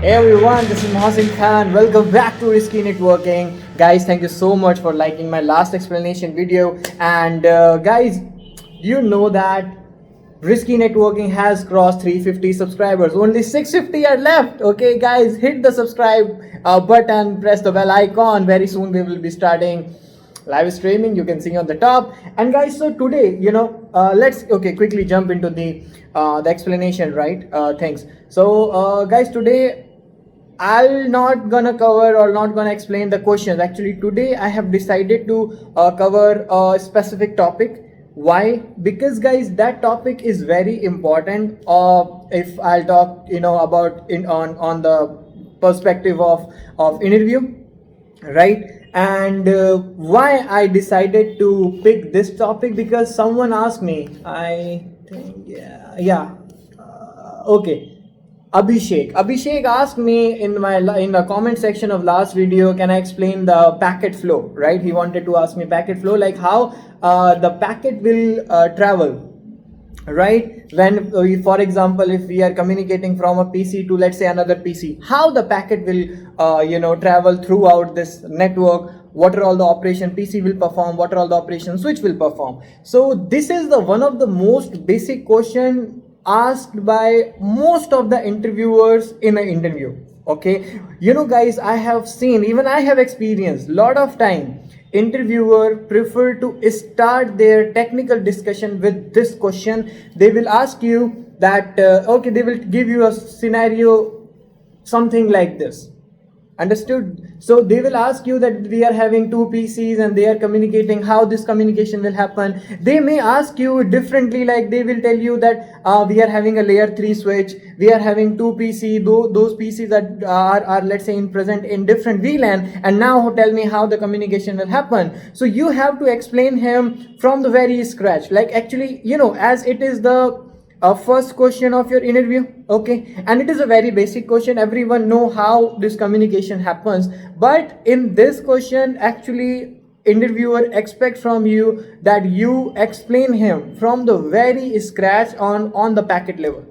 Hey everyone, this is Mohsin Khan. Welcome back to Risky Networking. Guys, thank you so much for liking my last explanation video. And guys, you know that Risky Networking has crossed 350 subscribers. Only 650 are left. Okay, guys, hit the subscribe button, press the bell icon. Very soon we will be starting live streaming. You can see on the top. And guys, so today, let's quickly jump into the explanation, right? Thanks. So, guys, today I'll not gonna cover or not gonna explain the questions. Actually, today I have decided to cover a specific topic. Why? Because guys, that topic is very important. If I'll talk, about in on the perspective of interview, right? And why I decided to pick this topic, because someone asked me. I think yeah. Okay. Abhishek asked me in the comment section of last video, can I explain the packet flow, right? He wanted to ask me packet flow, like how the packet will travel, right? When for example, if we are communicating from a PC to, let's say, another PC, how the packet will travel throughout this network, what are all the operation PC will perform, what are all the operation switch will perform. So this is the one of the most basic question asked by most of the interviewers in an interview. Okay, guys, I have seen, even I have experienced lot of time interviewer prefer to start their technical discussion with this question. They will ask you that okay, they will give you a scenario, something like this. Understood? So they will ask you that we are having two PCs and they are communicating, how this communication will happen. They may ask you differently, like they will tell you that we are having a layer 3 switch, we are having two PC, those PCs that are let's say in present in different VLAN, and now tell me how the communication will happen. So you have to explain him from the very scratch, like actually, as it is the first question of your interview. Okay, and it is a very basic question, everyone know how this communication happens, but in this question actually interviewer expect from you that you explain him from the very scratch on the packet level.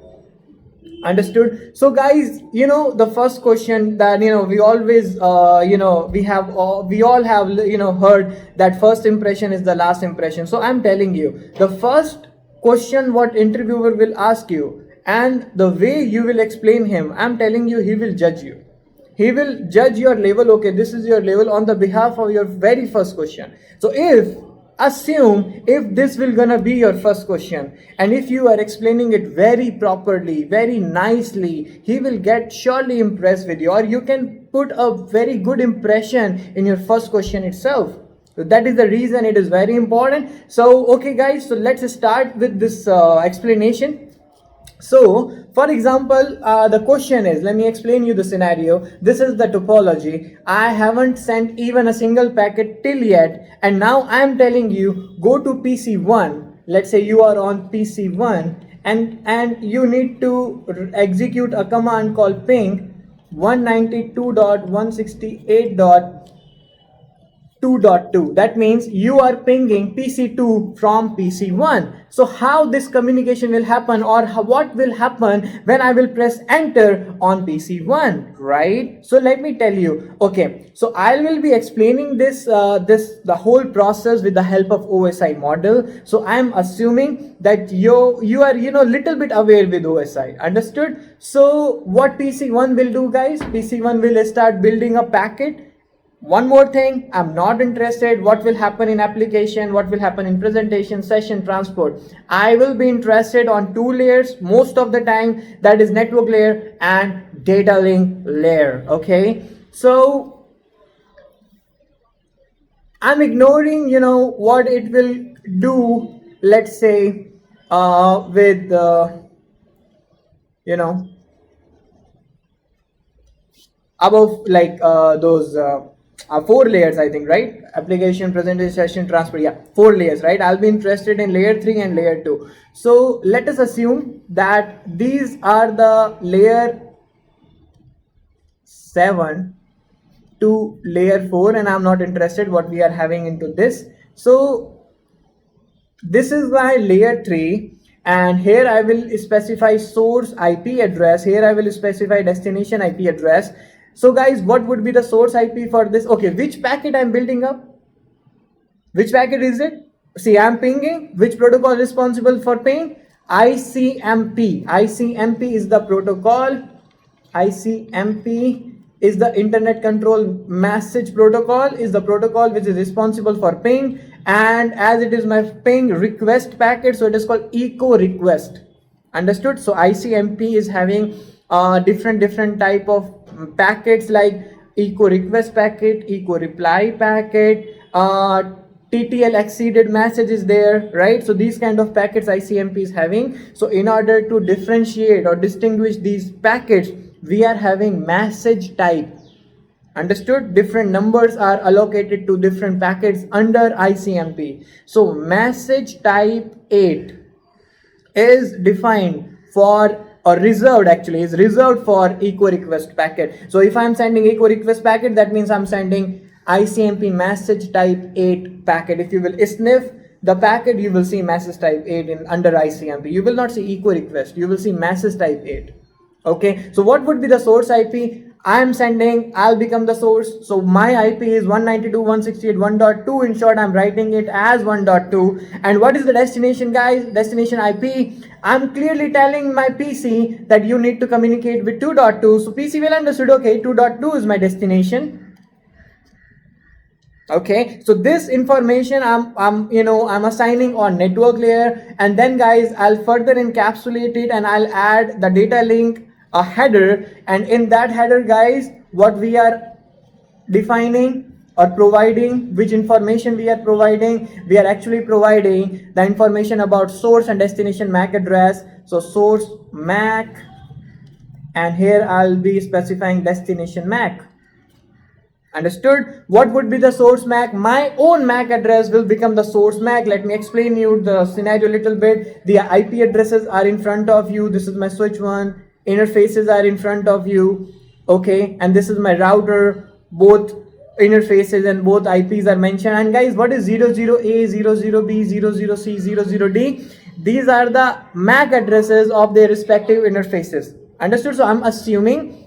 Understood? So guys, the first question that we always we all have heard that first impression is the last impression. So I'm telling you, the first question what interviewer will ask you and the way you will explain him, I'm telling you, he will judge you. He will judge your level. Okay, this is your level on the behalf of your very first question. So assume if this will gonna be your first question, and if you are explaining it very properly, very nicely, he will get surely impressed with you, or you can put a very good impression in your first question itself. So that is the reason it is very important. So okay guys, so let's start with this explanation. So for example, the question is, let me explain you the scenario. This is the topology. I haven't sent even a single packet till yet, and now I'm telling you, go to PC1. Let's say you are on PC1, and you need to execute a command called ping 192.168. 2.2. That means you are pinging PC2 from PC1. So how this communication will happen, or what will happen when I will press enter on PC1, right? So let me tell you. Okay, so I will be explaining the whole process with the help of OSI model. So I am assuming that you are little bit aware with OSI. Understood? So what PC1 will do, guys? PC1 will start building a packet. One more thing, I'm not interested what will happen in application, what will happen in presentation, session, transport. I will be interested on two layers most of the time, that is network layer and data link layer. Okay, so I'm ignoring what it will do, let's say with above, like those 4 layers, I think, right? Application, presentation, session, transport. Yeah, 4 layers, right? I'll be interested in layer 3 and layer 2. So let us assume that these are the layer 7 to layer 4, and I'm not interested what we are having into this. So this is why layer 3 and here I will specify source IP address, here I will specify destination IP address. So guys, what would be the source IP for this? Okay, which packet I'm building up? Which packet is it? See, I'm pinging. Which protocol is responsible for ping? ICMP. ICMP is the protocol. ICMP is the Internet Control Message Protocol, is the protocol which is responsible for ping, and as it is my ping request packet, so it is called echo request. Understood? So ICMP is having different type of packets like echo request packet, echo reply packet, TTL exceeded message is there, right? So these kind of packets ICMP is having. So in order to differentiate or distinguish these packets, we are having message type. Understood? Different numbers are allocated to different packets under ICMP. So message type 8 is defined for, or reserved actually, is reserved for echo request packet. So if I'm sending echo request packet, that means I'm sending ICMP message type 8 packet. If you will sniff the packet, you will see message type 8 in under ICMP. You will not see echo request, you will see message type 8. Okay, so what would be the source IP? I am sending, I'll become the source. So my IP is 192.168.1.2. In short, I'm writing it as 1.2. And what is the destination, guys? Destination IP. I'm clearly telling my PC that you need to communicate with 2.2. So PC will understood, okay, 2.2 is my destination. Okay, so this information I'm assigning on network layer, and then guys, I'll further encapsulate it and I'll add the data link, a header, and in that header, guys, what we are defining or providing, which information we are providing, we are actually providing the information about source and destination MAC address. So source MAC, and here I'll be specifying destination MAC. Understood? What would be the source MAC? My own MAC address will become the source MAC. Let me explain you the scenario a little bit. The IP addresses are in front of you. This is my switch 1. Interfaces are in front of you. Okay, and this is my router. Both interfaces and both IPs are mentioned. And guys, what is 00A, 00B, 00C, 00D? These are the MAC addresses of their respective interfaces. Understood? So I'm assuming,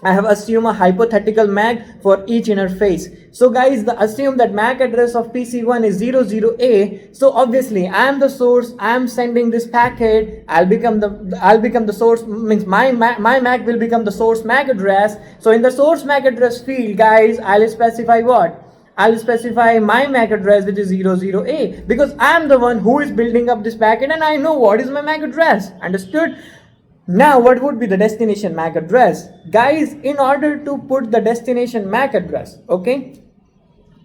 I have assumed a hypothetical MAC for each interface. So guys, assume that MAC address of PC1 is 00A. So obviously I am the source, I am sending this packet, I'll become the source, means my MAC will become the source MAC address. So in the source MAC address field, guys, I'll specify what? I'll specify my MAC address, which is 00A, because I am the one who is building up this packet and I know what is my MAC address. Understood? Now, what would be the destination MAC address? Guys, in order to put the destination MAC address, okay,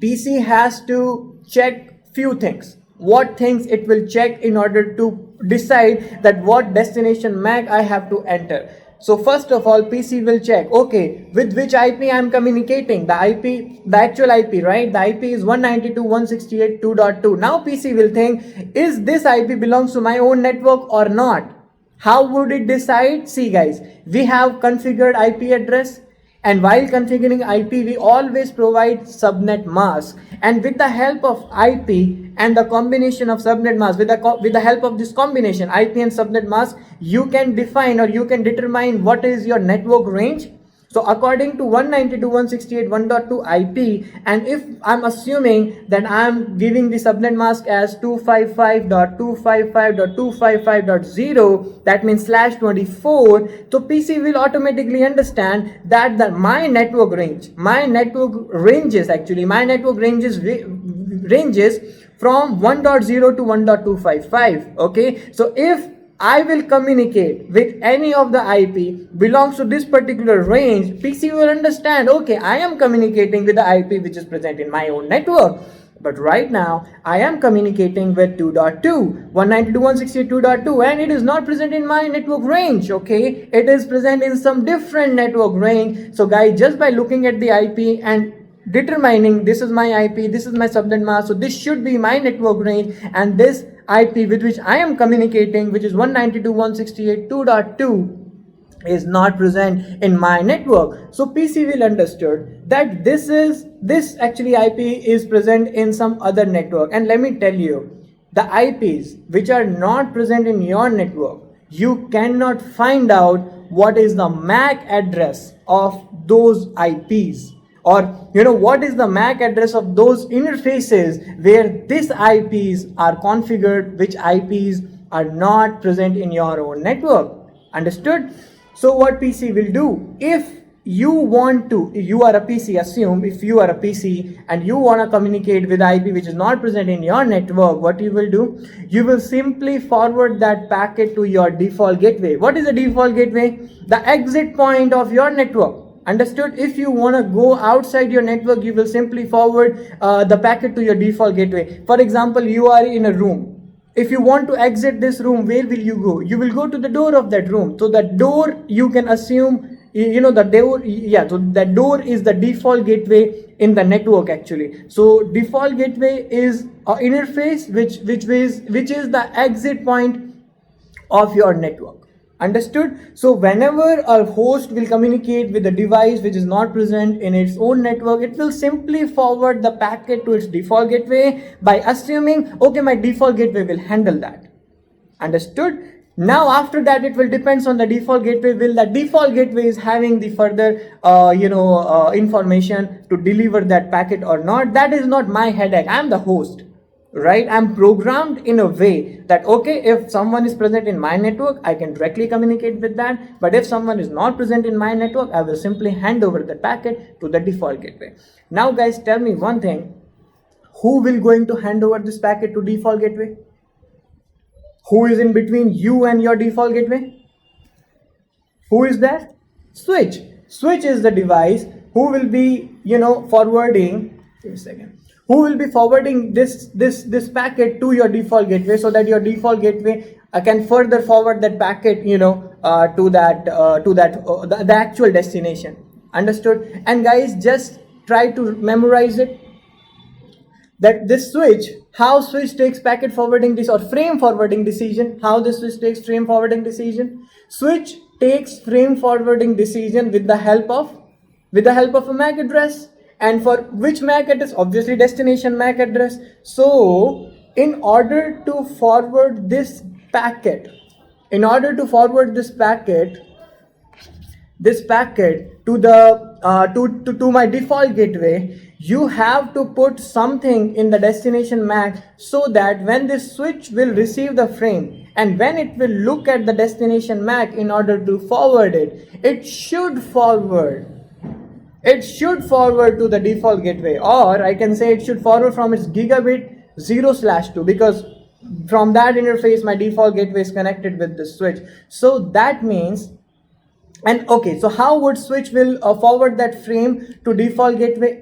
PC has to check few things. What things it will check in order to decide that what destination MAC I have to enter. So first of all, PC will check, okay, with which IP I am communicating. The IP, the actual IP, right? The IP is 192.168.2.2. Now PC will think, is this IP belongs to my own network or not? How would it decide? See guys, we have configured IP address, and while configuring IP, we always provide subnet mask. And with the help of IP and the combination of subnet mask, with the help of this combination, IP and subnet mask, you can define or you can determine what is your network range. So according to 192.168.1.2 IP, and if I'm assuming that I'm giving the subnet mask as 255.255.255.0, that means /24, so PC will automatically understand that my network ranges from 1.0 to 1.255. Okay, so if I will communicate with any of the IP belongs to this particular range, PC will understand, okay, I am communicating with the IP which is present in my own network. But right now, I am communicating with 2.2, 192.168.2.2, and it is not present in my network range, okay? It is present in some different network range. So guys, just by looking at the IP and determining this is my IP, this is my subnet mask, so this should be my network range, and this IP with which I am communicating, which is 192.168.2.2, is not present in my network. So PC will understood that this actually IP is present in some other network. And let me tell you, the IPs which are not present in your network, you cannot find out what is the MAC address of those IPs, or what is the MAC address of those interfaces where these IPs are configured, which IPs are not present in your own network. Understood? So what PC will do, if you are a PC, assume if you are a PC and you want to communicate with IP which is not present in your network, what you will do, you will simply forward that packet to your default gateway. What is the default gateway? The exit point of your network. Understood? If you want to go outside your network, you will simply forward the packet to your default gateway. For example, you are in a room. If you want to exit this room, where will you go? You will go to the door of that room. So that door, you can assume, the door, so that door is the default gateway in the network actually. So default gateway is an interface which is the exit point of your network. Understood? So whenever a host will communicate with a device which is not present in its own network, it will simply forward the packet to its default gateway by assuming, okay, my default gateway will handle that. Understood? Now after that, it will depends on the default gateway. Will the default gateway is having the further information to deliver that packet or not? That is not my headache. I am the host, right? I'm programmed in a way that, okay, if someone is present in my network, I can directly communicate with that. But if someone is not present in my network, I will simply hand over the packet to the default gateway. Now guys, tell me one thing. Who will going to hand over this packet to default gateway? Who is in between you and your default gateway? Who is that? Switch. Switch is the device who will be, forwarding. Give me a second. Who will be forwarding this packet to your default gateway, so that your default gateway can further forward that packet, to the actual destination. Understood? And guys, just try to memorize it. That this switch, how switch takes packet forwarding or frame forwarding decision, how this switch takes frame forwarding decision. Switch takes frame forwarding decision with the help of a MAC address. And for which MAC address? Obviously destination MAC address. So in order to forward this packet to the to my default gateway, you have to put something in the destination MAC, so that when this switch will receive the frame and when it will look at the destination MAC in order to forward it, it should forward to the default gateway, or I can say it should forward from its gigabit 0/2, because from that interface my default gateway is connected with the switch. So that means, and okay, so how would switch will forward that frame to default gateway?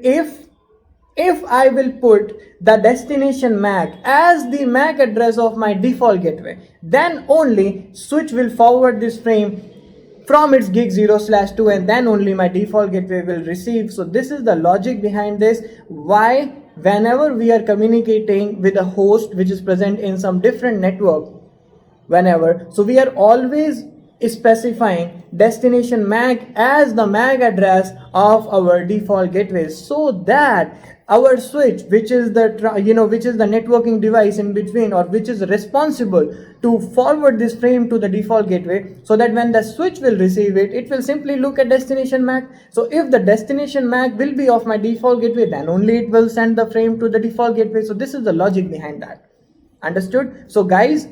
If I will put the destination MAC as the MAC address of my default gateway, then only switch will forward this frame from its gig 0/2, and then only my default gateway will receive. So this is the logic behind this, why whenever we are communicating with a host which is present in some different network, so we are always specifying destination MAC as the MAC address of our default gateway, so that our switch, which is the networking device in between, or which is responsible to forward this frame to the default gateway, so that when the switch will receive it, it will simply look at destination MAC. So if the destination MAC will be of my default gateway, then only it will send the frame to the default gateway. So this is the logic behind that. Understood? So guys,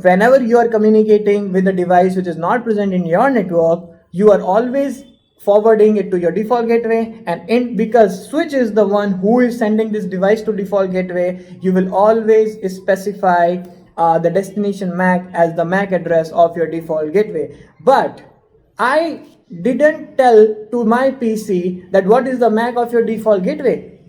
whenever you are communicating with a device which is not present in your network, you are always forwarding it to your default gateway, and because switch is the one who is sending this device to default gateway, you will always specify the destination MAC as the MAC address of your default gateway. But I didn't tell to my PC that what is the MAC of your default gateway.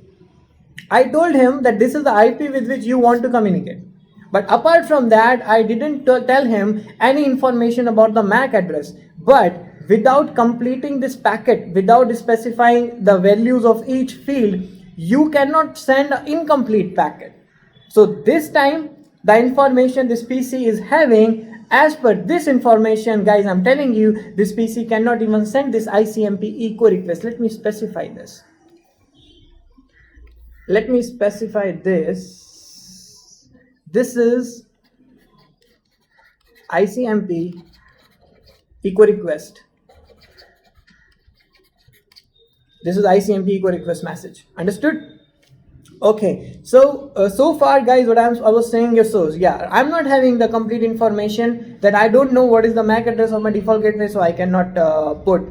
I told him that this is the IP with which you want to communicate. But apart from that, I didn't tell him any information about the MAC address. But without completing this packet, without specifying the values of each field, you cannot send an incomplete packet. So this time, the information this PC is having, as per this information, guys, I'm telling you, this PC cannot even send this ICMP echo request. Let me specify this. Let me specify this. This is ICMP echo request. This is ICMP echo request message. Understood? Okay, so so far guys, what I was saying is, so yeah, I'm not having the complete information, that I don't know what is the MAC address of my default gateway, so I cannot put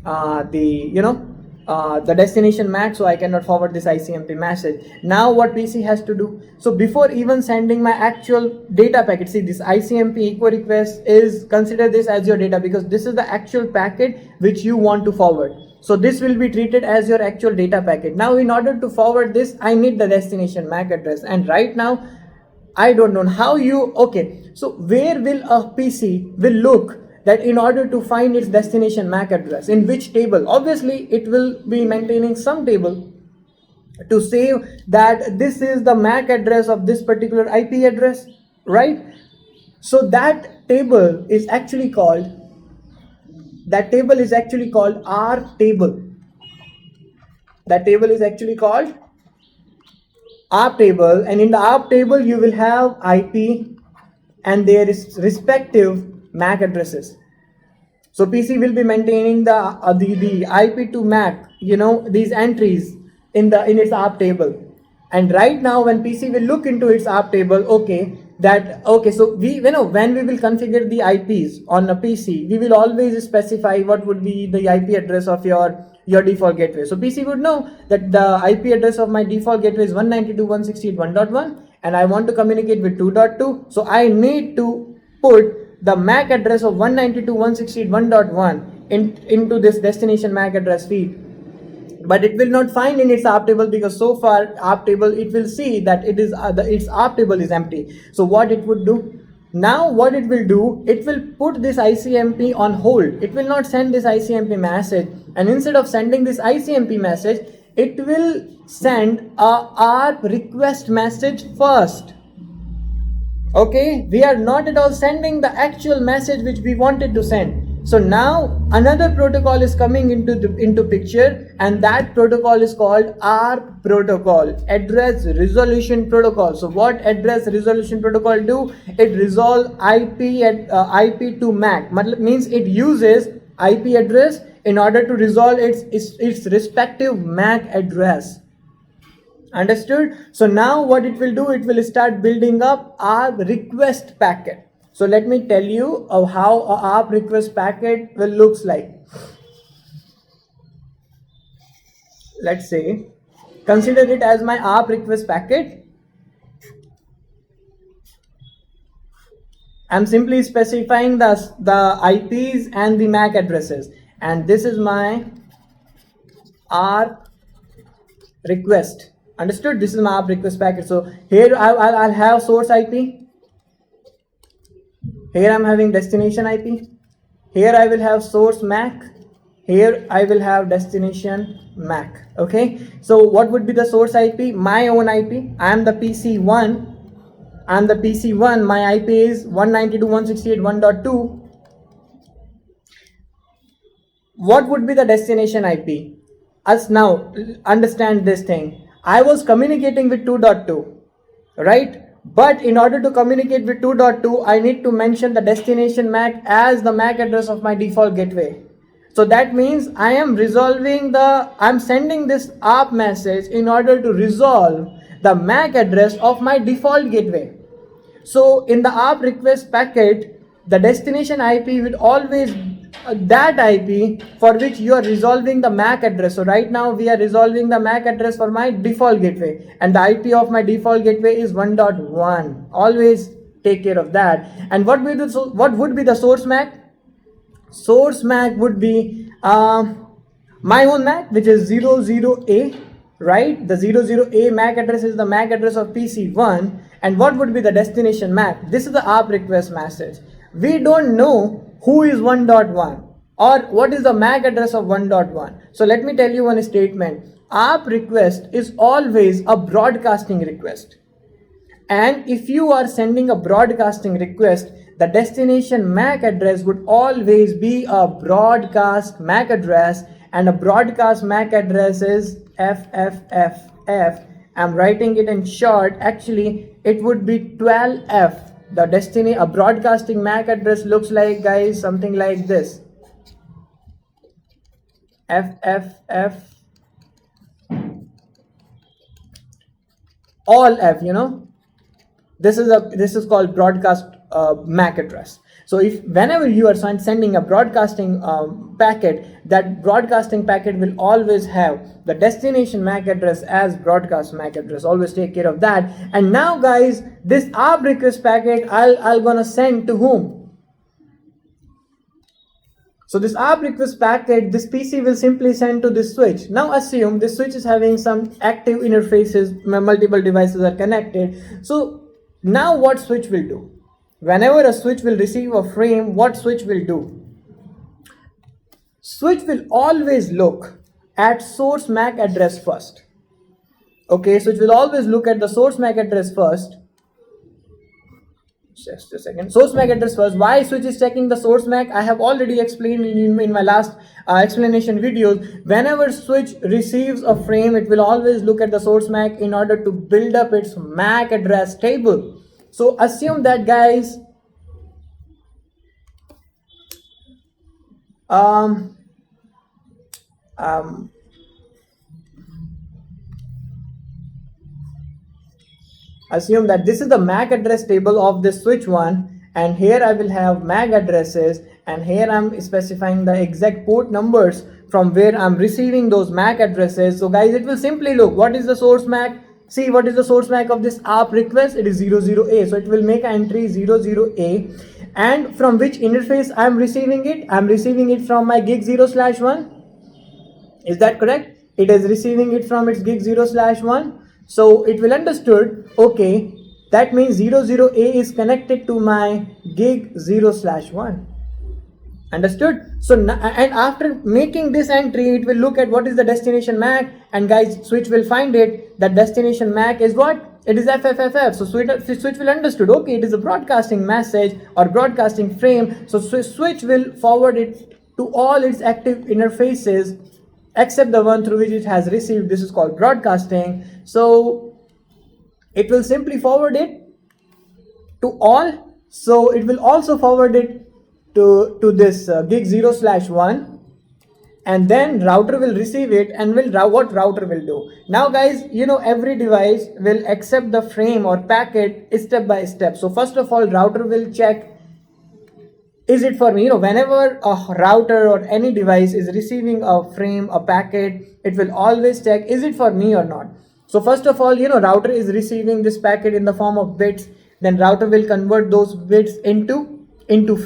the destination MAC, so I cannot forward this ICMP message. Now what PC has to do, so before even sending my actual data packet, see, this ICMP echo request is, consider this as your data, because this is the actual packet which you want to forward. So this will be treated as your actual data packet. Now in order to forward this, I need the destination MAC address, and right now I don't know how you, okay, so where will a PC will look that in order to find its destination MAC address, in which table? Obviously it will be maintaining some table to say that this is the MAC address of this particular IP address, right? So that table is actually called R table. That table is actually called ARP table, and in the ARP table you will have IP and their respective MAC addresses. So PC will be maintaining the IP to MAC, these entries in its ARP table. And right now when PC will look into its ARP table, so we, when we will configure the IPs on a PC, we will always specify what would be the IP address of your default gateway. So PC would know that the IP address of my default gateway is 192.168.1.1 and I want to communicate with 2.2. So I need to put the MAC address of 192.168.1.1 into this destination MAC address feed. But it will not find in its ARP table, because so far ARP table, it will see that it is its ARP table is empty. So what it would do? Now what it will do, it will put this ICMP on hold. It will not send this ICMP message, and instead of sending this ICMP message, it will send a ARP request message first. Okay, we are not at all sending the actual message which we wanted to send. So now another protocol is coming into picture, and that protocol is called ARP protocol, address resolution protocol. So what address resolution protocol do? It resolve IP to MAC, means it uses IP address in order to resolve its respective MAC address. Understood? So now what it will do, it will start building up our request packet. So let me tell you how a ARP request packet will looks like. Let's say, consider it as my ARP request packet. I'm simply specifying the IPs and the MAC addresses, and this is my ARP request. Understood? This is my ARP request packet. So here I'll have source IP. Here I'm having destination IP. Here I will have source MAC. Here I will have destination MAC. Okay. So what would be the source IP? My own IP. I am the PC1. I'm the PC1. My IP is 192.168.1.2. What would be the destination IP? Us now understand this thing. I was communicating with 2.2, right? But in order to communicate with 2.2, I need to mention the destination MAC as the MAC address of my default gateway. So that means I'm sending this ARP message in order to resolve the MAC address of my default gateway. So in the ARP request packet, the destination IP will always that IP for which you are resolving the MAC address. So right now we are resolving the MAC address for my default gateway, and the IP of my default gateway is 1.1. Always take care of that. And what would be the source MAC? Source MAC would be my own MAC, which is 00A, right? The 00A MAC address is the MAC address of PC1. And what would be the destination MAC? This is the ARP request message. We don't know who is 1.1 or what is the MAC address of 1.1. So let me tell you one statement. ARP request is always a broadcasting request. And if you are sending a broadcasting request, the destination MAC address would always be a broadcast MAC address, and a broadcast MAC address is FFFF, I'm writing it in short. Actually, it would be 12F. The destiny, a broadcasting MAC address looks like, guys, something like this. FFF, all F, this is called broadcast MAC address. So if whenever you are sending a broadcasting packet, that broadcasting packet will always have the destination MAC address as broadcast MAC address. Always take care of that. And now, guys, this ARP request packet I'll gonna send to whom? So this ARP request packet, this PC will simply send to this switch. Now assume this switch is having some active interfaces, multiple devices are connected. So now what switch will do? Whenever a switch will receive a frame, what switch will do? Switch will always look at source MAC address first. Okay, switch will always look at the source MAC address first. Just a second. Source MAC address first. Why switch is checking the source MAC? I have already explained in my last explanation videos. Whenever switch receives a frame, it will always look at the source MAC in order to build up its MAC address table. So assume that, guys, assume that this is the MAC address table of this switch 1, and here I will have MAC addresses, and here I'm specifying the exact port numbers from where I'm receiving those MAC addresses. So guys, it will simply look, what is the source MAC? See, what is the source MAC of this ARP request? It is 00A. So it will make an entry 00A. And from which interface I'm receiving it? I'm receiving it from my gig 0/1. Is that correct? It is receiving it from its gig 0/1. So it will understood, okay, that means 00A is connected to my gig 0/1. Understood? So and after making this entry, it will look at what is the destination MAC, and guys, switch will find it that destination MAC is what? It is FFFF. So switch will understood, okay, it is a broadcasting message or broadcasting frame. So switch will forward it to all its active interfaces except the one through which it has received. This is called broadcasting. So it will simply forward it to all. So it will also forward it to this gig 0/1, and then router will receive it and what router will do. Now guys, every device will accept the frame or packet step by step. So first of all, router will check, is it for me? Whenever a router or any device is receiving a frame, a packet, it will always check, is it for me or not? So first of all, router is receiving this packet in the form of bits. Then router will convert those bits into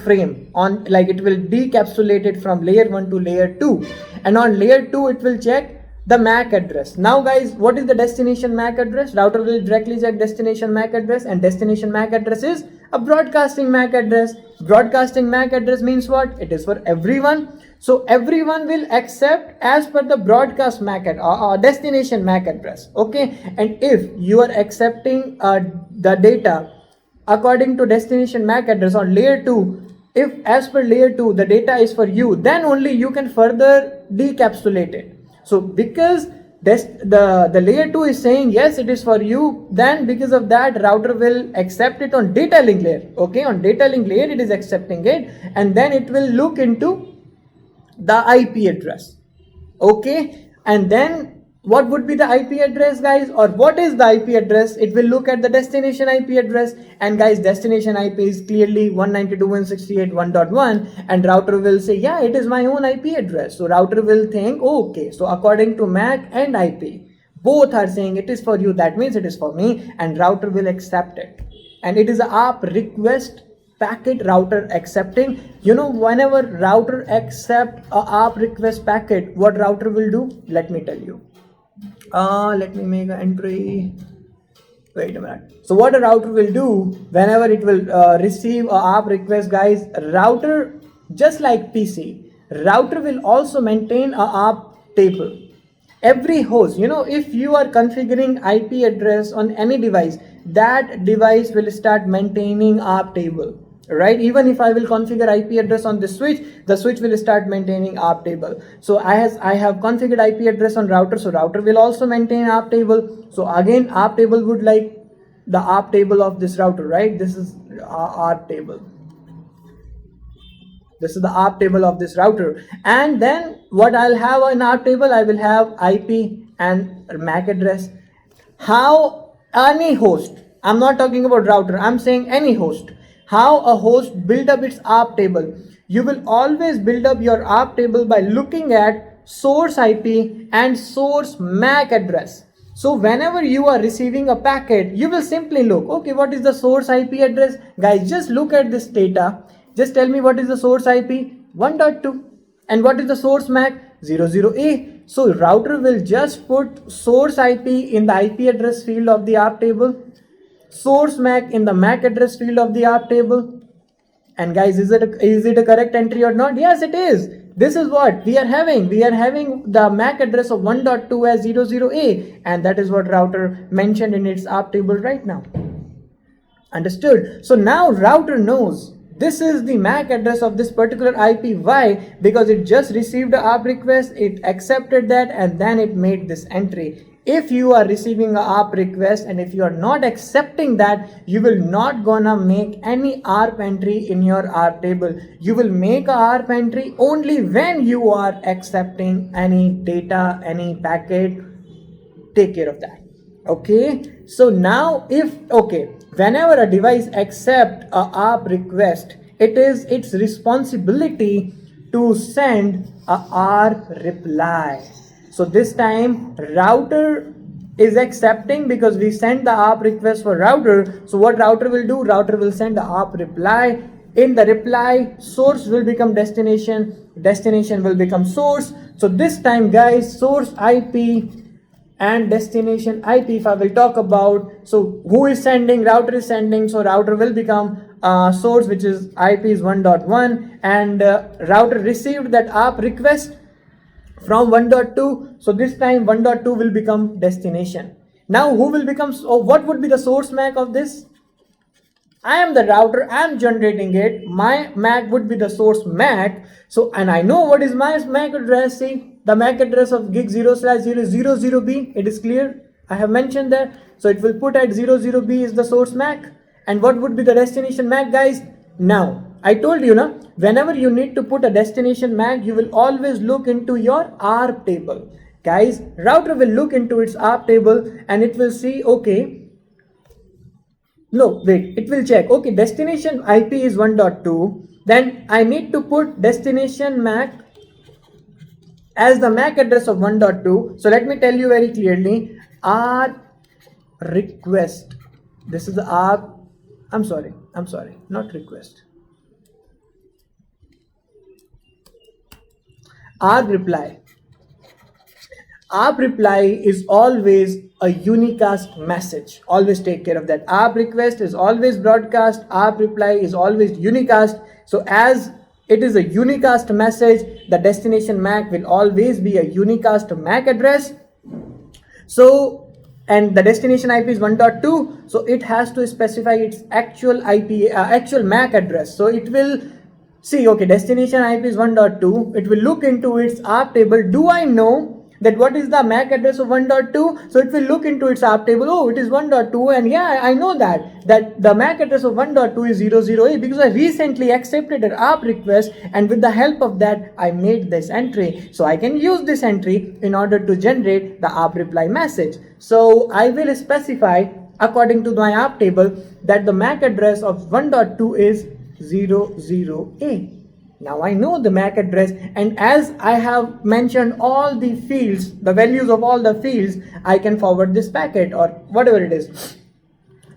frame, on like it will decapsulate it from layer 1 to layer 2, and on layer 2 it will check the MAC address. Now guys, what is the destination MAC address? Router will directly check destination MAC address, and destination MAC address is a broadcasting MAC address. Broadcasting MAC address means what? It is for everyone. So everyone will accept as per the broadcast MAC destination MAC address. Okay, and if you are accepting the data according to destination MAC address on layer 2, if as per layer 2 the data is for you, then only you can further decapsulate it. So because the layer 2 is saying yes, it is for you, then because of that router will accept it on data link layer. Okay, on data link layer it is accepting it, and then it will look into the IP address. Okay, and then what would be the IP address, guys, or what is the IP address? It will look at the destination IP address, and guys, destination IP is clearly 192.168.1.1, and router will say, yeah, it is my own IP address. So router will think, oh, okay, so according to MAC and IP, both are saying it is for you, that means it is for me, and router will accept it. And it is a ARP request packet router accepting. Whenever router accept a ARP request packet, what router will do? Let me tell you. Let me make an entry. Wait a minute. So what a router will do whenever it will receive a ARP request, guys, router, just like PC, router will also maintain a ARP table. Every host, if you are configuring IP address on any device, that device will start maintaining ARP table. right? Even if I will configure IP address on this switch, the switch will start maintaining ARP table. So I have configured IP address on router, so router will also maintain ARP table. So again, ARP table would like the ARP table of this router, right? This is ARP table. This is the ARP table of this router. And then what I'll have in ARP table, I will have IP and MAC address. How any host, I'm not talking about router, I'm saying any host, how a host build up its ARP table. You will always build up your ARP table by looking at source IP and source MAC address. So whenever you are receiving a packet, you will simply look, okay, what is the source IP address? Guys, just look at this data. Just tell me what is the source IP, 1.2, and what is the source MAC, 00A. So router will just put source IP in the IP address field of the ARP table, source MAC in the MAC address field of the ARP table. And guys, is it a correct entry or not? Yes, it is. This is what we are having. We are having the MAC address of 1.2 as 00A, and that is what router mentioned in its ARP table right now. Understood? So now router knows this is the MAC address of this particular IP. Why? Because it just received a ARP request, it accepted that, and then it made this entry. If you are receiving a ARP request and if you are not accepting that, you will not gonna make any ARP entry in your ARP table. You will make a ARP entry only when you are accepting any data, any packet. Take care of that. Okay, so now whenever a device accepts a ARP request, it is its responsibility to send a ARP reply. So this time router is accepting because we sent the ARP request for router. So what router will do? Router will send the ARP reply. In the reply, source will become destination, destination will become source. So this time, guys, source IP and destination IP, if I will talk about, so who is sending? Router is sending, so router will become source, which is IP is 1.1, and router received that ARP request from 1.2, so this time 1.2 will become destination. Now who will become, what would be the source MAC of this? I am the router, I am generating it, my MAC would be the source MAC. So, and I know what is my MAC address. See, the MAC address of gig 0/000B, it is clear, I have mentioned that. So it will put at 00B is the source MAC. And what would be the destination MAC, guys? Now, I told you, na, whenever you need to put a destination MAC, you will always look into your ARP table. Guys, router will look into its ARP table and it will see, okay, no, wait, it will check, okay, destination IP is 1.2, then I need to put destination MAC as the MAC address of 1.2. So let me tell you very clearly, ARP request, this is the ARP, I'm sorry, not request, ARP reply. ARP reply is always a unicast message. Always take care of that. ARP request is always broadcast. ARP reply is always unicast. So as it is a unicast message, the destination MAC will always be a unicast MAC address. So, and the destination IP is 1.2. So it has to specify its actual IP, actual MAC address. So it will see, okay, destination IP is 1.2. It will look into its ARP table. Do I know that what is the MAC address of 1.2? So it will look into its ARP table. Oh, it is 1.2, and yeah, I know that the MAC address of 1.2 is 00A because I recently accepted an ARP request, and with the help of that, I made this entry. So I can use this entry in order to generate the ARP reply message. So I will specify according to my ARP table that the MAC address of 1.2 is 00A. Now I know the MAC address, and as I have mentioned all the fields, the values of all the fields, I can forward this packet or whatever it is.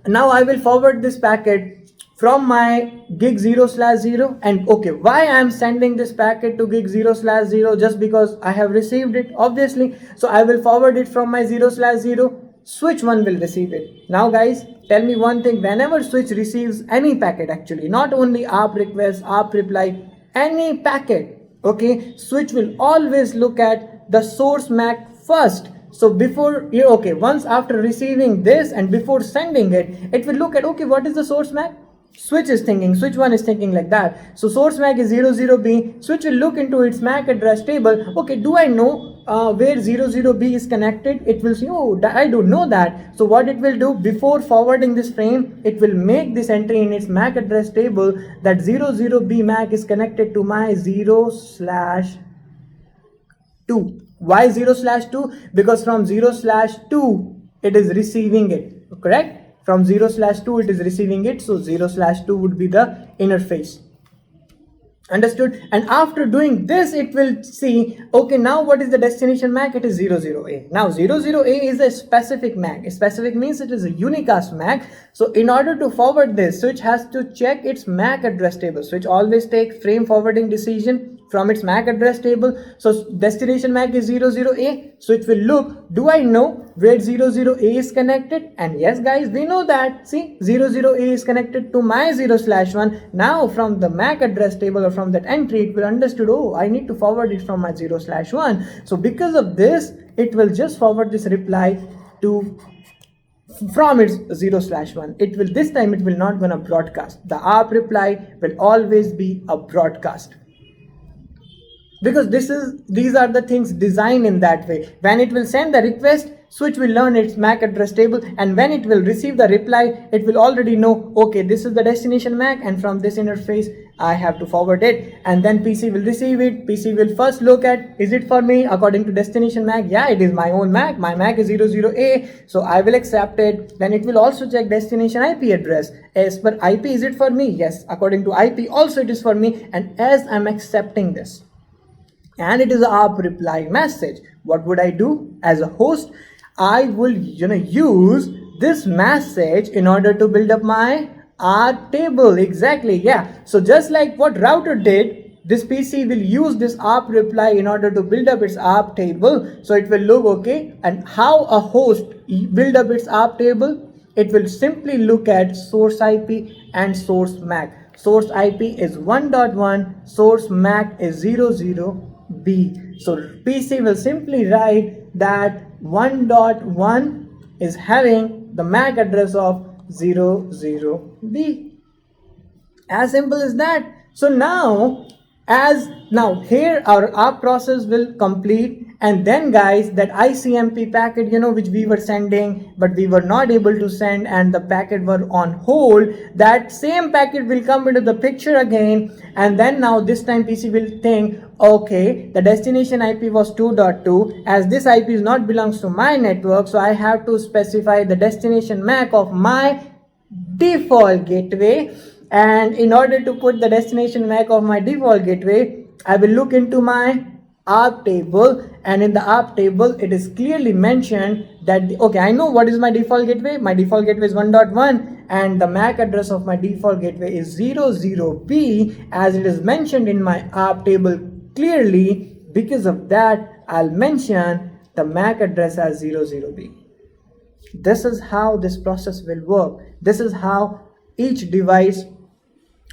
Now I will forward this packet from my gig 0/0, and okay, why I am sending this packet to gig 0/0? Just because I have received it, obviously. So I will forward it from my 0/0. Switch 1 will receive it. Now guys, tell me one thing, whenever switch receives any packet, actually not only ARP request, ARP reply, any packet, okay, switch will always look at the source MAC first. So before, okay, once after receiving this and before sending it, it will look at, okay, what is the source MAC? switch is thinking, switch 1 is thinking like that. So source MAC is 00B. Switch will look into its MAC address table. Okay, do I know where 00B is connected? It will say, oh, I don't know that. So what it will do, before forwarding this frame, it will make this entry in its MAC address table that 00B MAC is connected to my 0/2. Why 0/2? Because from 0/2 it is receiving it, correct? From 0/2 it is receiving it, so 0/2 would be the interface. Understood? And after doing this, it will see, okay, now what is the destination MAC? It is 00A. Now 00A is a specific MAC. A specific means it is a unicast MAC. So in order to forward this, switch has to check its MAC address table. Switch always take frame forwarding decision from its MAC address table. So destination MAC is 00A. Switch will look, do I know where 00A is connected? And yes guys, we know that. See, 00A is connected to my 0/1. Now from the MAC address table or from that entry, it will understood, oh, I need to forward it from my 0/1. So because of this, it will just forward this reply to from its 0/1. It will, this time it will not gonna broadcast. The ARP reply will always be a broadcast, because these are the things designed in that way. When it will send the request, switch will learn its MAC address table, and when it will receive the reply, it will already know, okay, this is the destination MAC, and from this interface I have to forward it. And then PC will receive it. PC will first look at, is it for me according to destination MAC? Yeah, it is my own MAC. My MAC is 00A, so I will accept it. Then it will also check destination IP address. As per IP, is it for me? Yes, according to IP also it is for me. And as I'm accepting this, and it is a ARP reply message, what would I do as a host? I will use this message in order to build up my ARP table. Exactly, yeah. So just like what router did, this PC will use this ARP reply in order to build up its ARP table. So it will look, okay, and how a host build up its ARP table? It will simply look at source IP and source MAC. Source IP is 1.1, source MAC is 00B. So PC will simply write that 1.1 is having the MAC address of 00B. As simple as that. So now here our ARP process will complete, and then guys, that ICMP packet which we were sending but we were not able to send and the packet were on hold, that same packet will come into the picture again. And then now this time PC will think, okay, the destination IP was 2.2, as this IP is not belongs to my network, so I have to specify the destination MAC of my default gateway. And in order to put the destination MAC of my default gateway, I will look into my ARP table, and in the ARP table it is clearly mentioned that okay, I know what is my default gateway. My default gateway is 1.1 and the MAC address of my default gateway is 00B, as it is mentioned in my ARP table clearly. Because of that, I'll mention the MAC address as 00B. This is how this process will work. This is how each device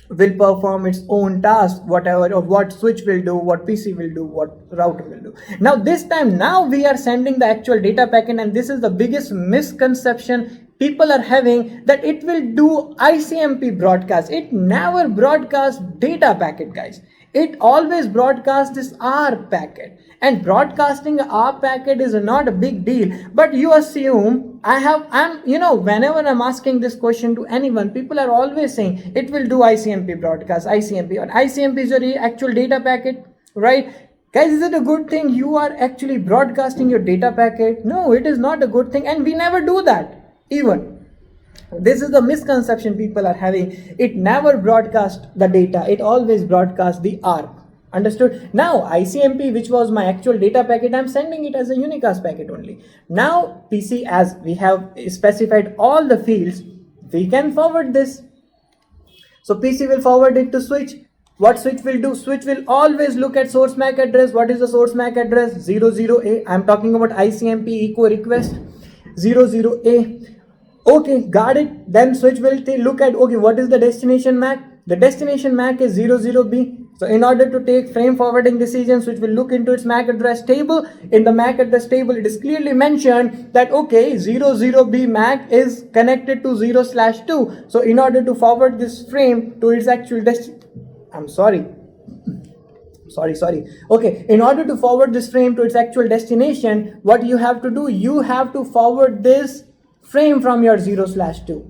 will perform its own task, whatever, or what switch will do, what PC will do, what router will do. Now this time, now we are sending the actual data packet, and this is the biggest misconception people are having, that it will do ICMP broadcast. It never broadcasts data packet, guys. It always broadcasts this ARP packet, and broadcasting a ARP packet is not a big deal. But you assume whenever I'm asking this question to anyone, people are always saying it will do ICMP broadcast, ICMP, or ICMP is your actual data packet, right? Guys, is it a good thing you are actually broadcasting your data packet? No, it is not a good thing, and we never do that even. This is the misconception people are having. It never broadcasts the data, it always broadcasts the ARP. Understood? Now ICMP, which was my actual data packet, I'm sending it as a unicast packet only. Now PC, as we have specified all the fields, we can forward this. So PC will forward it to switch. What switch will do? Switch will always look at source MAC address. What is the source MAC address? 00A. I'm talking about ICMP echo request 00A. Okay, got it. Then switch will look at, okay, what is the destination MAC? The destination MAC is 00B. So in order to take frame forwarding decisions, which will look into its MAC address table, in the MAC address table, it is clearly mentioned that, okay, 00B MAC is connected to 0/2. So in order to forward this frame to its actual okay, in order to forward this frame to its actual destination, what you have to do, you have to forward this frame from your 0/2.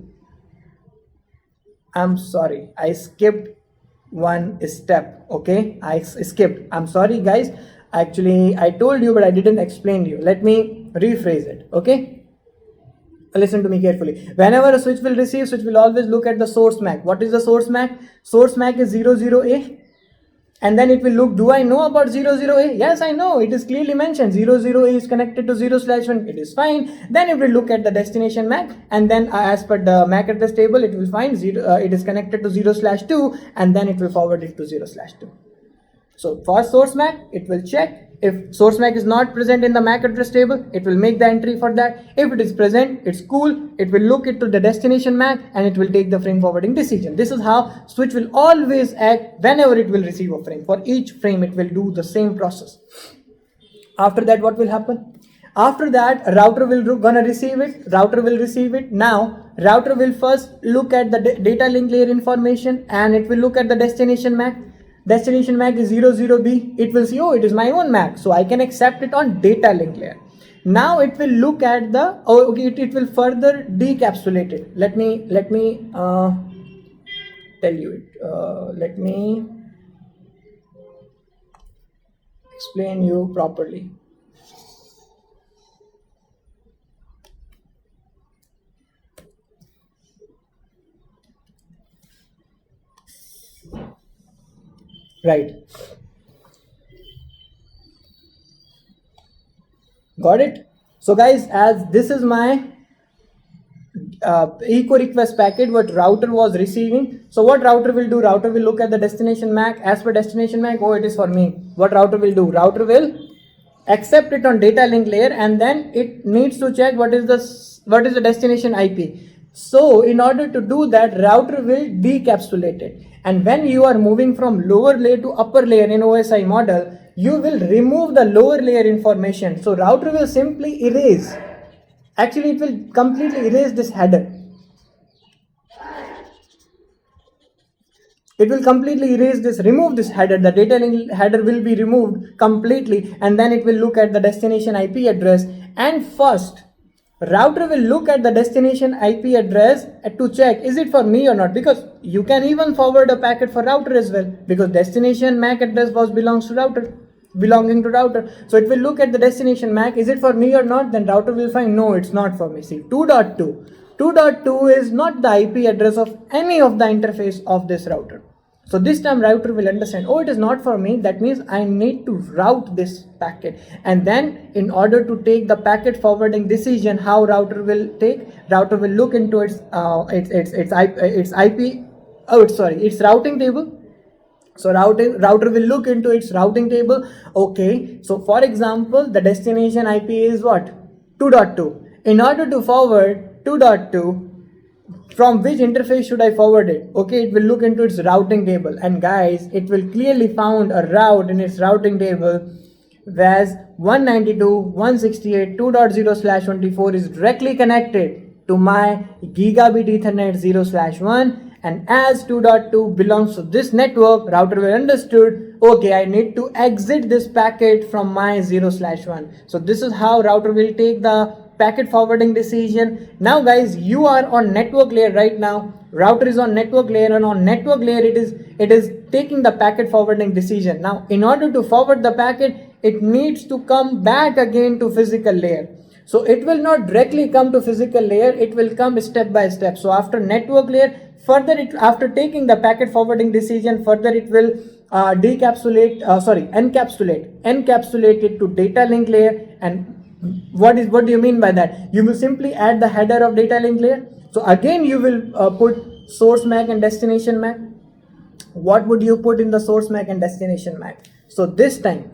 I'm sorry, I skipped one step. Okay, I skipped. I'm sorry, guys. Actually, I told you, but I didn't explain to you. Let me rephrase it. Okay, listen to me carefully. Whenever a switch will receive, switch will always look at the source MAC. What is the source MAC? Source MAC is 00A. And then it will look, do I know about 00A? Yes, I know. It is clearly mentioned. 00A is connected to 0/1. It is fine. Then it will look at the destination MAC. And then as per the MAC address table, it will find it is connected to 0/2. And then it will forward it to 0/2. So for source MAC, it will check. If source MAC is not present in the MAC address table, it will make the entry for that. If it is present, it's cool. It will look into the destination MAC and it will take the frame forwarding decision. This is how switch will always act whenever it will receive a frame. For each frame, it will do the same process. After that, what will happen? After that, router will gonna receive it. Router will receive it. Now, router will first look at the data link layer information and it will look at the destination MAC. Destination MAC is 00B. It will see, oh, it is my own MAC, so I can accept it on data link layer. Now it will look at the, it will further decapsulate it. Let me tell you it. Let me explain you properly. Right. Got it? So guys, as this is my echo request packet what router was receiving. So what router will do? Router will look at the destination MAC. As per destination MAC, oh, it is for me. What router will do? Router will accept it on data link layer and then it needs to check what is the destination IP. So in order to do that, router will decapsulate it. And when you are moving from lower layer to upper layer in OSI model, you will remove the lower layer information. So router will simply erase. Actually, it will completely erase this header. It will completely erase this, remove this header. The data link header will be removed completely, and then it will look at the destination IP address. And first, router will look at the destination IP address to check is it for me or not, because you can even forward a packet for router as well, because destination MAC address belonging to router. So it will look at the destination MAC, is it for me or not? Then router will find no, it's not for me. See, 2.2 is not the IP address of any of the interface of this router. So this time router will understand, oh, it is not for me. That means I need to route this packet. And then in order to take the packet forwarding decision, how router will look into its routing table. So router will look into its routing table. Okay, so for example, the destination IP is what? 2.2. In order to forward 2.2, from which interface should I forward it? Okay, it will look into its routing table, and guys, it will clearly found a route in its routing table whereas 192.168 2.0/24 is directly connected to my gigabit Ethernet 0/1, and as 2.2 belongs to this network, router will understood, okay, I need to exit this packet from my 0/1. So this is how router will take the packet forwarding decision. Now guys, you are on network layer right now. Router is on network layer, and on network layer it is taking the packet forwarding decision. Now in order to forward the packet, it needs to come back again to physical layer. So it will not directly come to physical layer, it will come step by step. So after network layer, further after taking the packet forwarding decision, further it will encapsulate it to data link layer. And what do you mean by that? You will simply add the header of data link layer. So again you will put source MAC and destination MAC. What would you put in the source MAC and destination MAC? So this time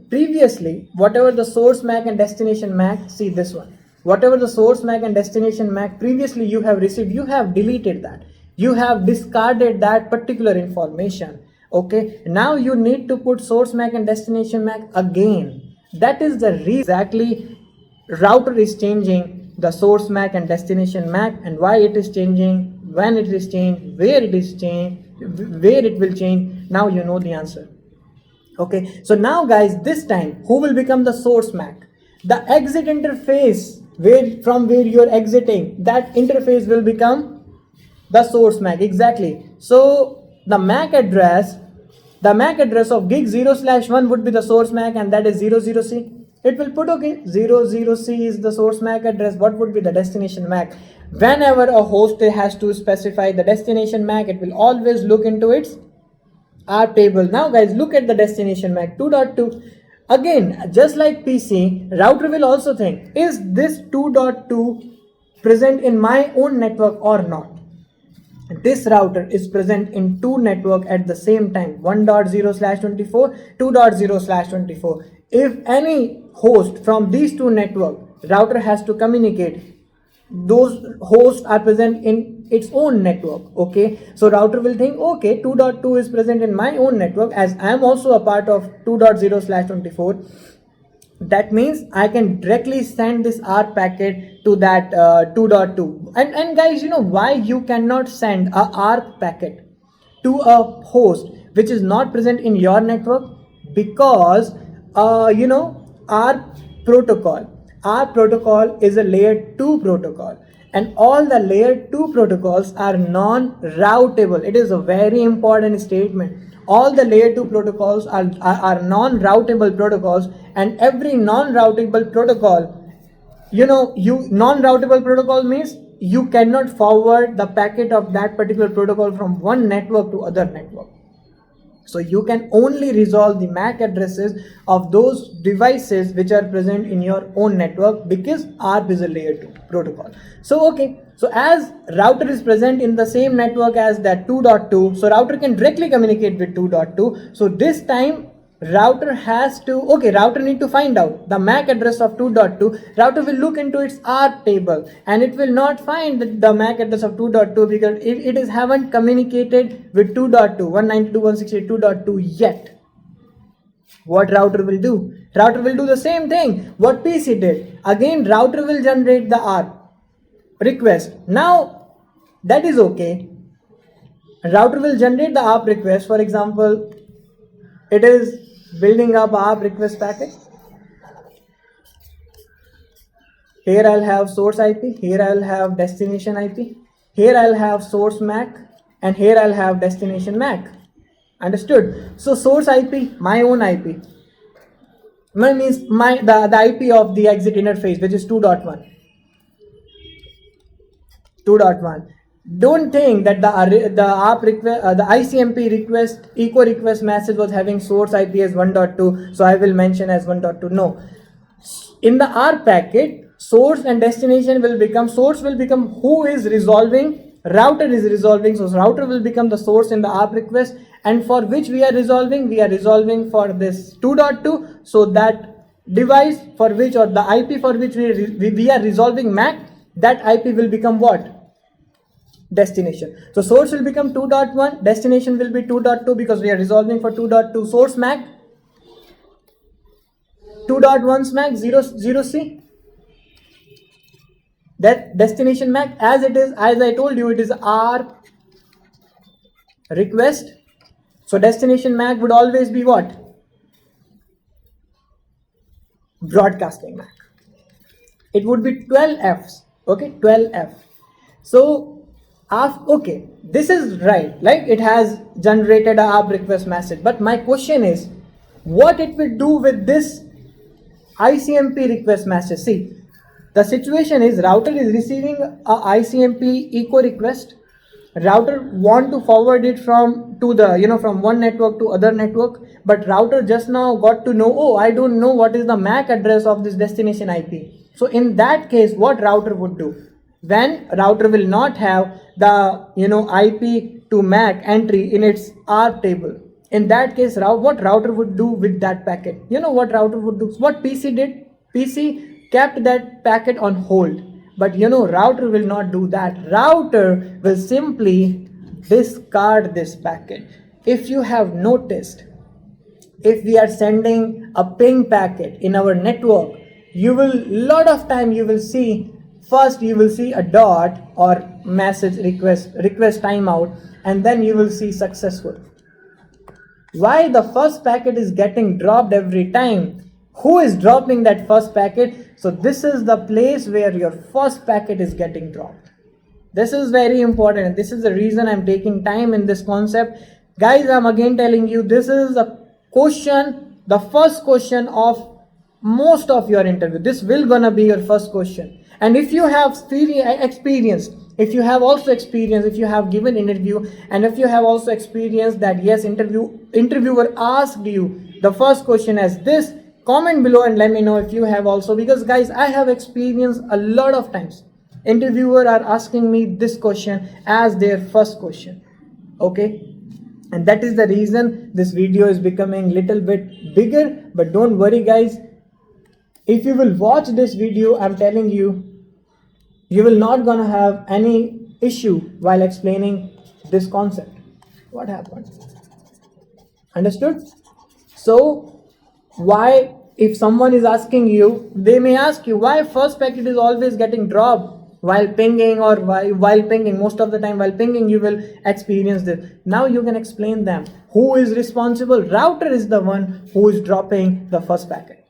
previously, whatever the source MAC and destination MAC, see this one, whatever the source MAC and destination MAC previously you have received, you have deleted that. You have discarded that particular information. Okay, now you need to put source MAC and destination MAC again. That is the reason exactly router is changing the source MAC and destination MAC, and why it is changing, when it is changed, where it is changed, where it will change. Now you know the answer. Okay, so now guys, this time who will become the source MAC? The exit interface, where you're exiting, that interface will become the source MAC. Exactly. So the MAC address of gig 0/1 would be the source MAC, and that is 00C. It will put, okay, 00C is the source MAC address. What would be the destination MAC? Whenever a host has to specify the destination MAC, it will always look into its R table. Now guys, look at the destination MAC 2.2. Again, just like PC, router will also think, is this 2.2 present in my own network or not? This router is present in two networks at the same time, 1.0/24, 2.0/24. If any host from these two networks, router has to communicate, those hosts are present in its own network. Okay, so router will think, okay, 2.2 is present in my own network, as I am also a part of 2.0/24. That means I can directly send this R packet to that 2.2. And guys, you know why you cannot send a R packet to a host which is not present in your network? Because our protocol is a layer 2 protocol, and all the layer 2 protocols are non-routable. It is a very important statement. All the layer 2 protocols are non-routable protocols, and every non-routable protocol, non-routable protocol means you cannot forward the packet of that particular protocol from one network to other network. So you can only resolve the MAC addresses of those devices which are present in your own network, because ARP is a layer 2 protocol. So okay, so as router is present in the same network as that 2.2, so router can directly communicate with 2.2. So this time router need to find out the MAC address of 2.2. Router will look into its ARP table, and it will not find the MAC address of 2.2 because it is haven't communicated with 2.2, 192.168.2.2 yet. What router will do? Router will do the same thing what PC did. Again, router will generate the ARP request. Now that is okay. Router will generate the ARP request. For example, it is building up ARP request packet. Here I'll have source IP, here I'll have destination IP, here I'll have source MAC, and here I'll have destination MAC. Understood? So source IP, my own IP. Mine means the IP of the exit interface, which is 2.1. 2.1. Don't think that the ARP request, the ICMP request, echo request message was having source IP as 1.2, so I will mention as 1.2. No. In the ARP packet, source and destination will become, source will become who is resolving, router is resolving, so router will become the source in the ARP request, and for which we are resolving for this 2.2, so that device for which, or the IP for which we are resolving MAC, that IP will become what? Destination. So source will become 2.1, destination will be 2.2 because we are resolving for 2.2 source MAC, 2.1 MAC 0C. That destination MAC, as it is, as I told you, it is ARP request. So destination MAC would always be what? Broadcasting MAC. It would be 12Fs. Okay, 12F. So okay, this is right, like it has generated a ARP request message, but my question is, what it will do with this ICMP request message? See, the situation is router is receiving a ICMP echo request. Router want to forward it from from one network to other network, but router just now got to know, oh, I don't know what is the MAC address of this destination IP. So in that case, what router would do? When router will not have the IP to MAC entry in its ARP table, in that case, what router would do with that packet? What router would do? What PC did? PC kept that packet on hold. But router will not do that. Router will simply discard this packet. If you have noticed, if we are sending a ping packet in our network, you will lot of time you will see, first you will see a dot or message request timeout, and then you will see successful. Why the first packet is getting dropped every time? Who is dropping that first packet? So this is the place where your first packet is getting dropped. This is very important. This is the reason I'm taking time in this concept. Guys, I'm again telling you, this is a question, the first question of most of your interview. This will gonna be your first question. And if you have experienced, if you have also experienced, if you have given interview, and if you have also experienced that yes, interviewer asked you the first question as this, comment below and let me know if you have also, because guys, I have experienced a lot of times interviewer are asking me this question as their first question. Okay, and that is the reason this video is becoming little bit bigger. But don't worry guys, if you will watch this video, I'm telling you, you will not gonna have any issue while explaining this concept. What happened? Understood? So why, if someone is asking you, they may ask you why first packet is always getting dropped while pinging, or while pinging, most of the time while pinging you will experience this. Now you can explain them who is responsible. Router is the one who is dropping the first packet.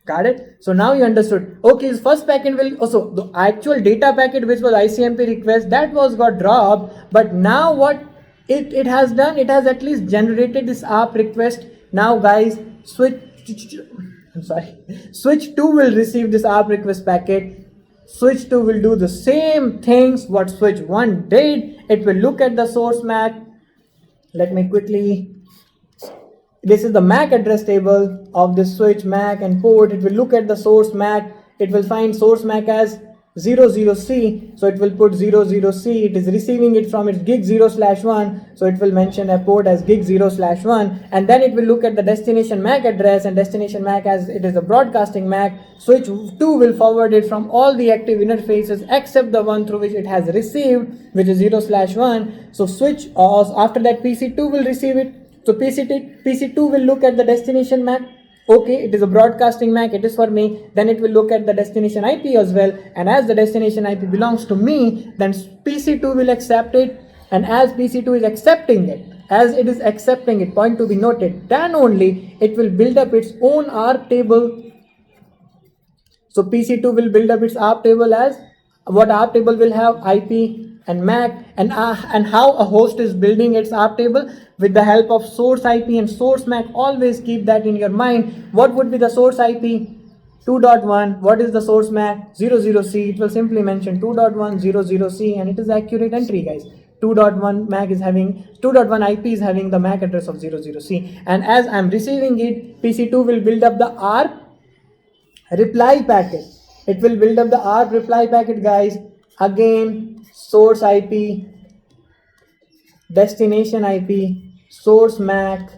Got it? So now you understood. Okay, his first packet will also, the actual data packet which was ICMP request, that was got dropped. But now what it has done, it has at least generated this ARP request. Now guys, switch 2 will receive this ARP request packet. Switch 2 will do the same things what switch 1 did. It will look at the source MAC. Let me quickly, this is the MAC address table of the switch MAC and port. It will look at the source MAC. It will find source MAC as 00C, so it will put 00C. It is receiving it from its gig 0/1, so it will mention a port as gig 0/1, and then it will look at the destination MAC address, and destination MAC as it is a broadcasting MAC. Switch 2 will forward it from all the active interfaces except the one through which it has received, which is 0/1. So switch, after that PC2 will receive it. So PC2 will look at the destination MAC. Okay, it is a broadcasting MAC, it is for me. Then it will look at the destination IP as well. And as the destination IP belongs to me, then PC2 will accept it. And as PC2 is accepting it, as it is accepting it, point to be noted, then only it will build up its own ARP table. So PC2 will build up its ARP table as, what ARP table will have? IP and MAC, and how a host is building its ARP table with the help of source IP and source MAC. Always keep that in your mind. What would be the source IP? 2.1. What is the source MAC? 00C. It will simply mention 2.1 00C, and it is accurate entry guys. 2.1 MAC is having 2.1 IP is having the MAC address of 00C, and as I'm receiving it, PC2 will build up the ARP reply packet. It will build up the ARP reply packet guys. Again, source IP, destination IP, source MAC,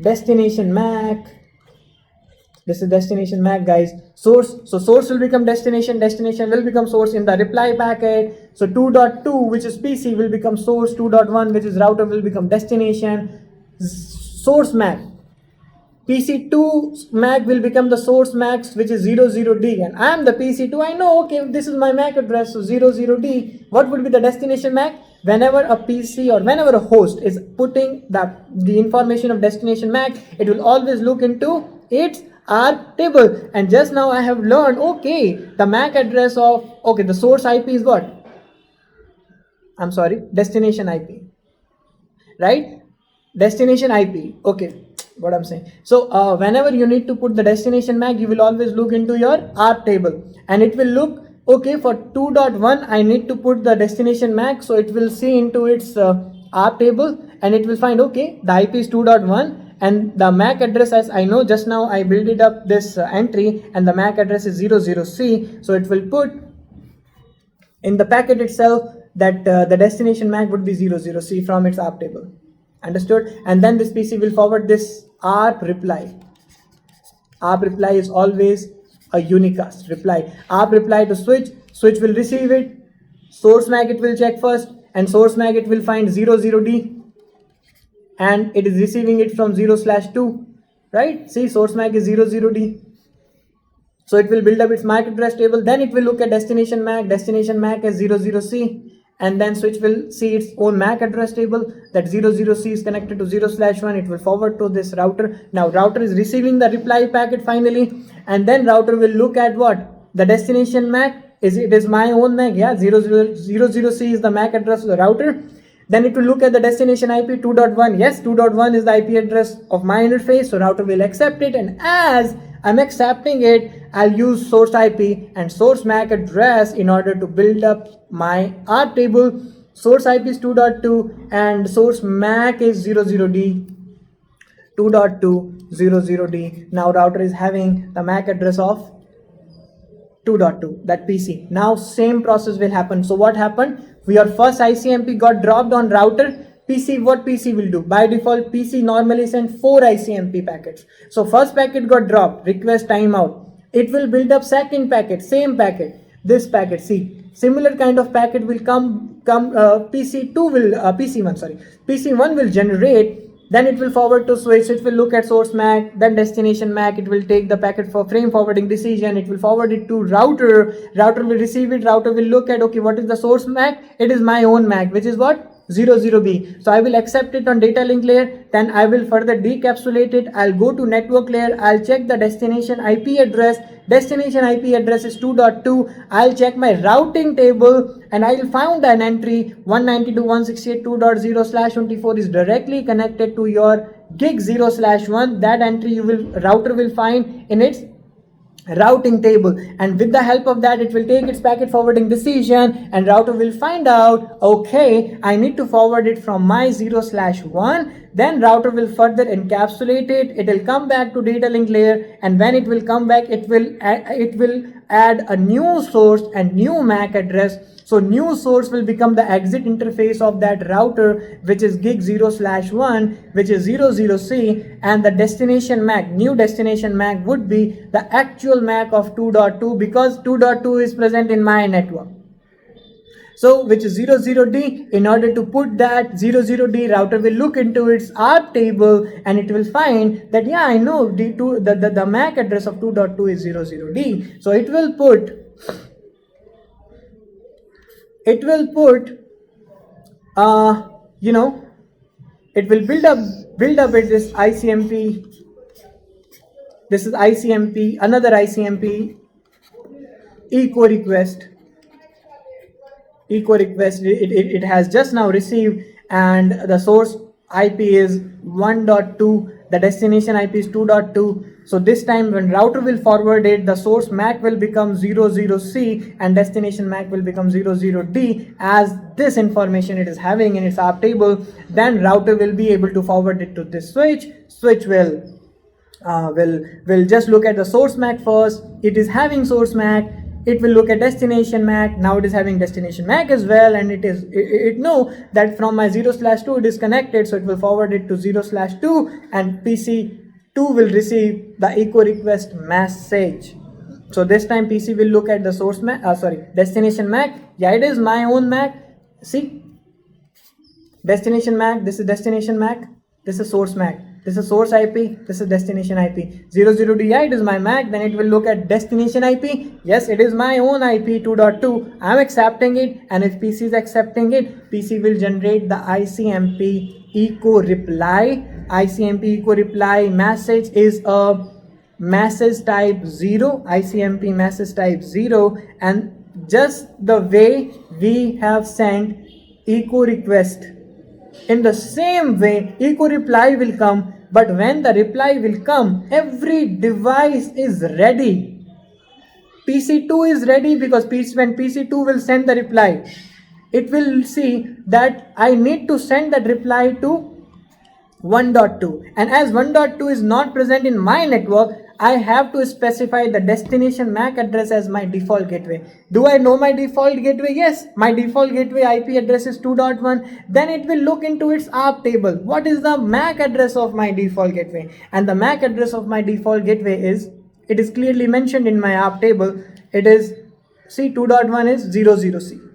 destination MAC. This is destination MAC guys. Source, so source will become destination, destination will become source in the reply packet. So 2.2, which is PC, will become source. 2.1, which is router, will become destination. Source MAC, PC2 MAC will become the source MAC, which is 00D, and I am the PC2. I know, okay, this is my MAC address, so 00D. What would be the destination MAC? Whenever a PC or whenever a host is putting the information of destination MAC, it will always look into its ARP table. And just now I have learned, okay, the MAC address of, okay, the source IP is what? I'm sorry, destination IP, right? Destination IP, okay. What I'm saying. So whenever you need to put the destination MAC, you will always look into your ARP table, and it will look, okay, for 2.1 I need to put the destination MAC, so it will see into its ARP table, and it will find, okay, the IP is 2.1 and the MAC address, as I know, just now I built it up this entry, and the MAC address is 00C, so it will put in the packet itself that the destination MAC would be 00C from its ARP table. Understood? And then this PC will forward this ARP reply. ARP reply is always a unicast reply. Aap reply to switch will receive it, source MAC it will check first, and source MAC it will find 00D, and it is receiving it from 0/2, right? See, source MAC is 00D. So it will build up its MAC address table. Then it will look at destination MAC. Destination MAC is 00C. And then switch will see its own MAC address table. That 00C is connected to 0/1. It will forward to this router. Now router is receiving the reply packet finally. And then router will look at what? The destination MAC. It is my own MAC. Yeah, 00C is the MAC address of the router. Then it will look at the destination IP 2.1. Yes, 2.1 is the IP address of my interface. So router will accept it. And as I'm accepting it, I'll use source IP and source MAC address in order to build up my R table. Source IP is 2.2 and source MAC is 00D. 2.2 00D. Now router is having the MAC address of 2.2, that PC. Now same process will happen. So what happened? Your first ICMP got dropped on router. PC, what PC will do? By default, PC normally send 4 ICMP packets. So first packet got dropped, request timeout. It will build up second packet, same packet, this packet. See, similar kind of packet will PC1 will generate. Then it will forward to switch. It will look at source MAC, then destination MAC. It will take the packet for frame forwarding decision. It will forward it to router. Router will receive it. Router will look at, okay, what is the source MAC? It is my own MAC, which is what? 00B. So I will accept it on data link layer. Then I will further decapsulate it. I'll go to network layer. I'll check the destination IP address. Destination IP address is 2.2. I'll check my routing table and I'll find an entry 192.168.2.0/24 is directly connected to your gig 0/1. That entry router will find in its routing table, and with the help of that it will take its packet forwarding decision, and router will find out, okay, I need to forward it from my 0/1. Then router will further encapsulate it. It will come back to data link layer, and when it will come back, it will add a new source and new MAC address. So new source will become the exit interface of that router, which is gig 0/1, which is 00C, and the destination MAC, new destination MAC would be the actual MAC of 2.2 because 2.2 is present in my network. So which is 00D. In order to put that 00D, router will look into its ARP table and it will find that, yeah, I know D2, the MAC address of 2.2 is 00D. So it will put it will build up it this ICMP. This is ICMP, another ICMP echo request. It has just now received, and the source IP is 1.2, the destination IP is 2.2. So this time when router will forward it, the source MAC will become 00C and destination MAC will become 00D. As this information it is having in its ARP table, then router will be able to forward it to this switch. Switch will just look at the source MAC first. It is having source MAC. It will look at destination MAC. Now it is having destination MAC as well, and it know that from my 0/2 it is connected, so it will forward it to 0/2, and PC2 will receive the echo request message. So this time PC will look at the source MAC, destination MAC. Yeah, it is my own MAC. See, destination MAC. This is destination MAC. This is source MAC. This is source IP, this is destination IP. 00D, yeah, it is my MAC. Then it will look at destination IP. Yes, it is my own IP 2.2. I'm accepting it, and if PC is accepting it, PC will generate the ICMP echo reply. ICMP echo reply message is a message type 0, ICMP message type 0, and just the way we have sent echo request, in the same way echo reply will come. But when the reply will come, every device is ready. PC2 is ready because when PC2 will send the reply, it will see that I need to send that reply to 1.2, and as 1.2 is not present in my network, I have to specify the destination MAC address as my default gateway. Do I know my default gateway? Yes, my default gateway IP address is 2.1. Then it will look into its ARP table. What is the MAC address of my default gateway? And the MAC address of my default gateway is it is clearly mentioned in my app table. It is, see, 2.1 is 00C.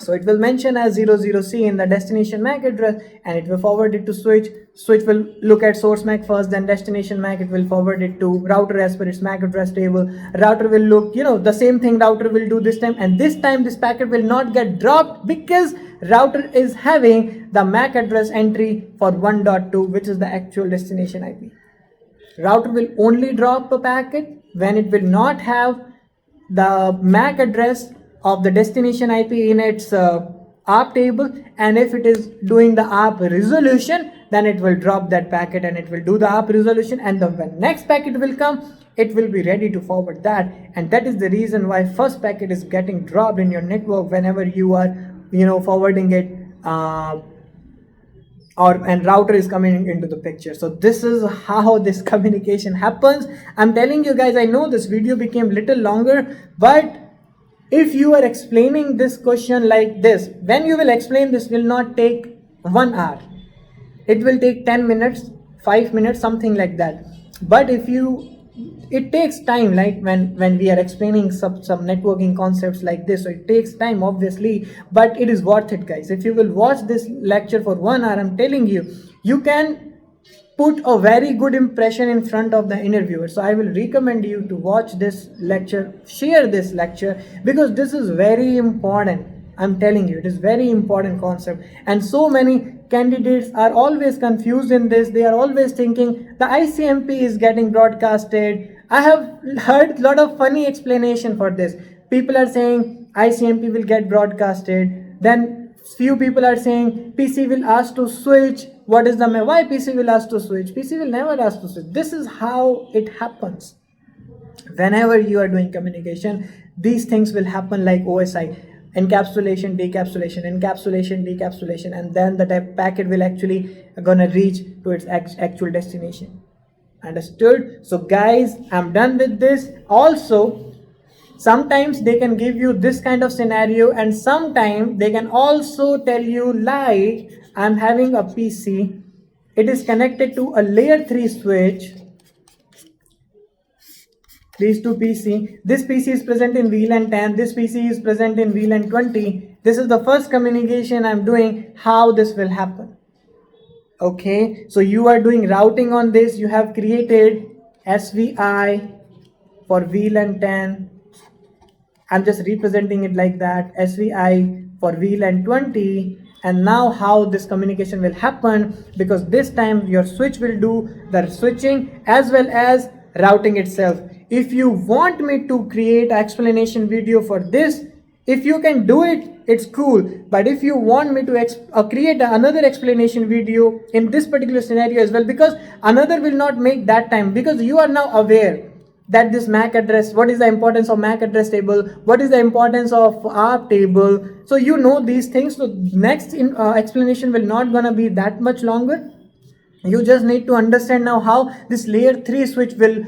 So it will mention as 00C in the destination MAC address, and it will forward it to switch. Switch will look at source MAC first, then destination MAC. It will forward it to router as per its MAC address table. Router will look, the same thing router will do this time, and this time this packet will not get dropped because router is having the MAC address entry for 1.2, which is the actual destination IP. Router will only drop a packet when it will not have the MAC address of the destination IP in its ARP table, and if it is doing the ARP resolution, then it will drop that packet and it will do the ARP resolution, and when next packet will come, it will be ready to forward that. And that is the reason why first packet is getting dropped in your network whenever you are forwarding it and router is coming into the picture. So this is how this communication happens. I'm telling you guys, I know this video became little longer, but if you are explaining this question like this, when you will explain, this will not take 1 hour. It will take 10 minutes, 5 minutes, something like that. But it takes time, like when we are explaining some networking concepts like this, so it takes time obviously, but it is worth it, guys. If you will watch this lecture for 1 hour, I'm telling you, you can put a very good impression in front of the interviewer. So I will recommend you to watch this lecture, share this lecture, because this is very important. I'm telling you, it is very important concept, and so many candidates are always confused in this. They are always thinking the ICMP is getting broadcasted. I have heard a lot of funny explanation for this. People are saying ICMP will get broadcasted, then few people are saying PC will ask to switch. What is the why PC will ask to switch? PC will never ask to switch. This is how it happens. Whenever you are doing communication, these things will happen like OSI, encapsulation, decapsulation, encapsulation, decapsulation, and then the packet will actually gonna reach to its actual destination. Understood? So guys, I'm done with this. Also, sometimes they can give you this kind of scenario, and sometimes they can also tell you like, I'm having a PC, it is connected to a layer 3 switch, these two PC, this PC is present in VLAN 10, this PC is present in VLAN 20. This is the first communication I'm doing, how this will happen. Okay, so you are doing routing on this, you have created SVI for VLAN 10. I'm just representing it like that, SVI for VLAN 20. And now how this communication will happen, because this time your switch will do the switching as well as routing itself. If you want me to create an explanation video for this, if you can do it, it's cool. But if you want me to create another explanation video in this particular scenario as well, because another will not make that time, because you are now aware that this MAC address, what is the importance of MAC address table, what is the importance of ARP table. So you know these things. So next explanation will not gonna be that much longer. You just need to understand now how this layer 3 switch will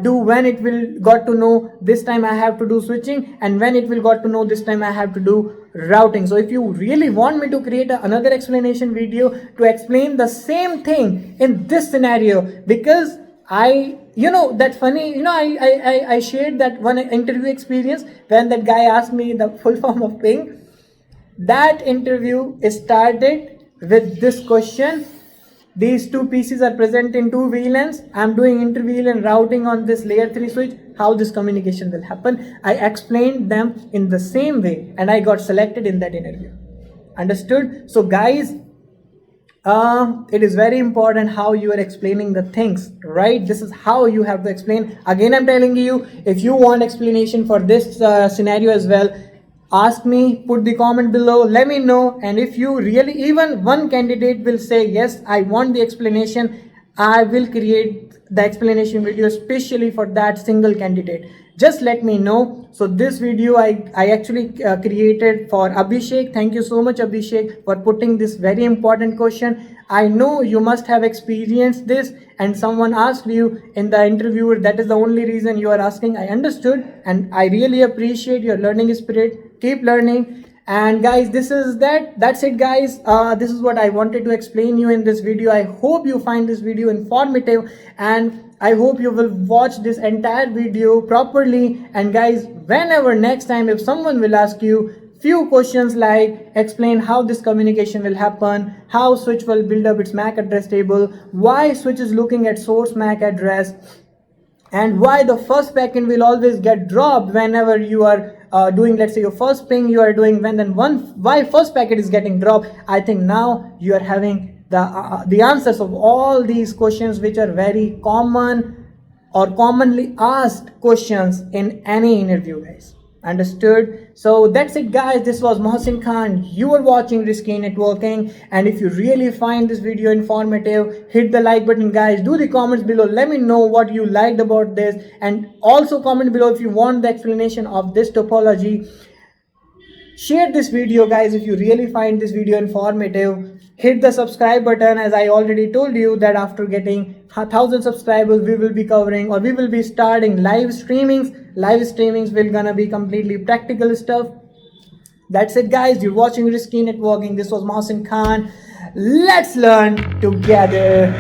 do, when it will got to know this time I have to do switching, and when it will got to know this time I have to do routing. So if you really want me to create another explanation video to explain the same thing in this scenario, because that funny, I shared that one interview experience when that guy asked me the full form of ping. That interview started with this question. These two PCs are present in two VLANs. I'm doing inter-VLAN routing on this layer 3 switch. How this communication will happen? I explained them in the same way, and I got selected in that interview. Understood? So guys, it is very important how you are explaining the things, right? This is how you have to explain. Again, I'm telling you, if you want explanation for this scenario as well, ask me, put the comment below, let me know. And if you really, even one candidate will say yes, I want the explanation, I will create the explanation video especially for that single candidate. Just let me know. So this video I actually created for Abhishek. Thank you so much, Abhishek, for putting this very important question. I know you must have experienced this, and someone asked you in the interview, that is the only reason you are asking. I understood, and I really appreciate your learning spirit. Keep learning. And guys, that's it guys. This is what I wanted to explain you in this video. I hope you find this video informative, and I hope you will watch this entire video properly. And guys, whenever next time if someone will ask you few questions like explain how this communication will happen, how switch will build up its MAC address table, why switch is looking at source MAC address, and why the first packet will always get dropped whenever you are doing, let's say, your first ping you are doing, when then why first packet is getting dropped. I think now you are having the answers of all these questions, which are very common or commonly asked questions in any interview, guys. Understood? So that's it, guys. This was Mohsin Khan. You are watching Risky Networking, and if you really find this video informative, hit the like button, guys. Do the comments below, let me know what you liked about this, and also comment below if you want the explanation of this topology. Share this video, guys, if you really find this video informative. Hit the subscribe button, as I already told you that after getting 1,000 subscribers we will be covering, or we will be starting live streamings will gonna be completely practical stuff. That's it, guys. You're watching Risky Networking. This was Mohsin Khan. Let's learn together.